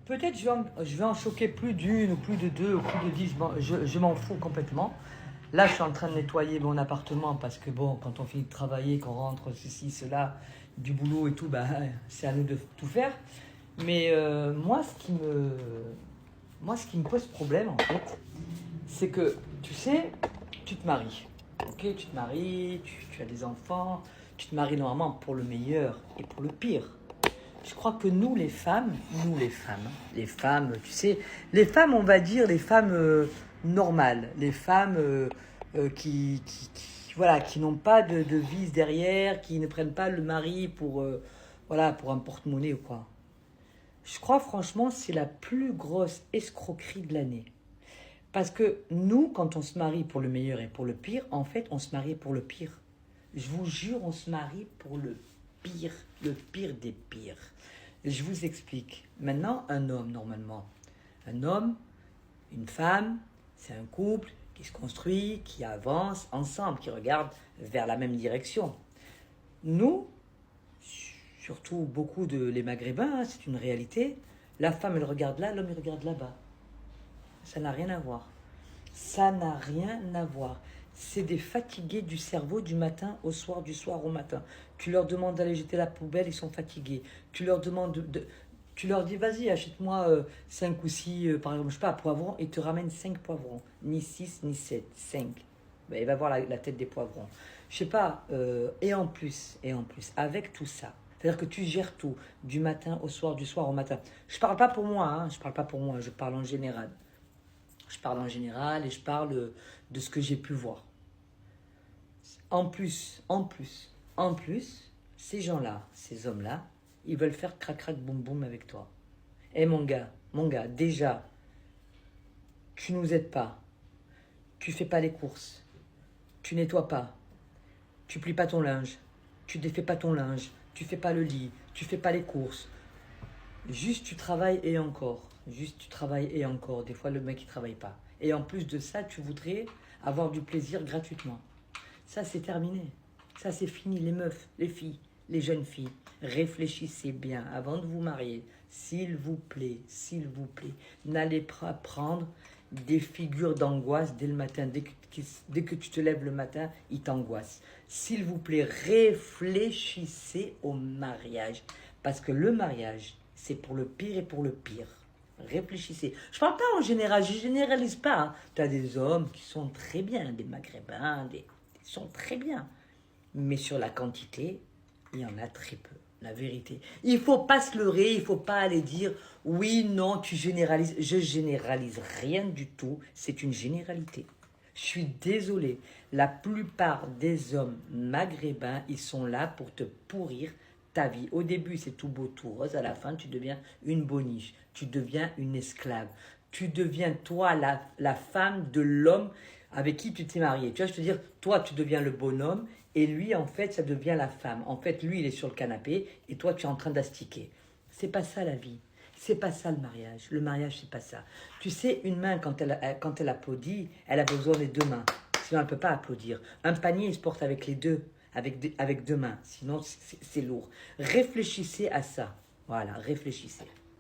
Peut-être je vais en choquer plus d'une, ou plus de deux, ou plus de 10, je m'en fous complètement. Là, je suis en train de nettoyer mon appartement parce que bon, quand on finit de travailler, qu'on rentre, ceci, cela, du boulot et tout, bah, c'est à nous de tout faire. Mais moi, ce qui me pose problème, en fait, c'est que, tu sais, tu te maries. Ok, tu te maries, tu as des enfants, tu te maries normalement pour le meilleur et pour le pire. Je crois que les femmes, tu sais, les femmes, on va dire, les femmes normales, les femmes voilà, qui n'ont pas de vice derrière, qui ne prennent pas le mari voilà, pour un porte-monnaie ou quoi. Je crois franchement, c'est la plus grosse escroquerie de l'année. Parce que nous, quand on se marie pour le meilleur et pour le pire, en fait, on se marie pour le pire. Je vous jure, on se marie pour le pire des pires. Je vous explique. Maintenant, un homme, normalement. Un homme, une femme, c'est un couple qui se construit, qui avance ensemble, qui regarde vers la même direction. Nous, surtout beaucoup de les Maghrébins, hein, c'est une réalité. La femme, elle regarde là, l'homme, il regarde là-bas. Ça n'a rien à voir. Ça n'a rien à voir. C'est des fatigués du cerveau du matin au soir, du soir au matin. Tu leur demandes d'aller jeter la poubelle, ils sont fatigués. Tu leur demandes tu leur dis, vas-y, achète-moi 5 ou 6, par exemple, je sais pas, poivrons, et ils te ramènent 5 poivrons. Ni 6 ni 7, 5. Ben, il va voir la tête des poivrons. Je sais pas, et en plus, avec tout ça, c'est-à-dire que tu gères tout, du matin au soir, du soir au matin. Je parle pas pour moi, hein, je parle pas pour moi, je parle en général. Je parle en général et je parle de ce que j'ai pu voir. En plus, ces gens-là, ces hommes-là, ils veulent faire crac-crac boum-boum avec toi. Eh mon gars, déjà, tu nous aides pas. Tu fais pas les courses. Tu nettoies pas. Tu plies pas ton linge. Tu défais pas ton linge. Tu fais pas le lit. Tu fais pas les courses. Juste tu travailles et encore. Juste tu travailles et encore. Des fois le mec il travaille pas. Et en plus de ça, tu voudrais avoir du plaisir gratuitement. Ça c'est terminé. Ça c'est fini les meufs, les filles, les jeunes filles. Réfléchissez bien avant de vous marier. S'il vous plaît, s'il vous plaît. N'allez pas prendre des figures d'angoisse dès le matin. Dès que tu te lèves le matin, il t'angoisse. S'il vous plaît, réfléchissez au mariage. Parce que le mariage, c'est pour le pire et pour le pire. Réfléchissez. Je parle pas en général, je généralise pas. Hein. Tu as des hommes qui sont très bien, des maghrébins, ils sont très bien. Mais sur la quantité, il y en a très peu. La vérité. Il faut pas se leurrer, il faut pas aller dire oui, non, tu généralises. Je généralise rien du tout. C'est une généralité. Je suis désolé. La plupart des hommes maghrébins, ils sont là pour te pourrir ta vie. Au début, c'est tout beau, tout rose. À la fin, tu deviens une boniche. Tu deviens une esclave. Tu deviens, toi, la femme de l'homme avec qui tu t'es marié. Tu vois, je te dire, toi, tu deviens le bonhomme et lui, en fait, ça devient la femme. En fait, lui, il est sur le canapé et toi, tu es en train d'astiquer. C'est pas ça la vie. C'est pas ça le mariage. Le mariage, c'est pas ça. Tu sais, une main, quand elle applaudit, elle a besoin des deux mains. Sinon, elle ne peut pas applaudir. Un panier, il se porte avec les deux, avec deux mains. Sinon, c'est lourd. Réfléchissez à ça. Voilà, réfléchissez.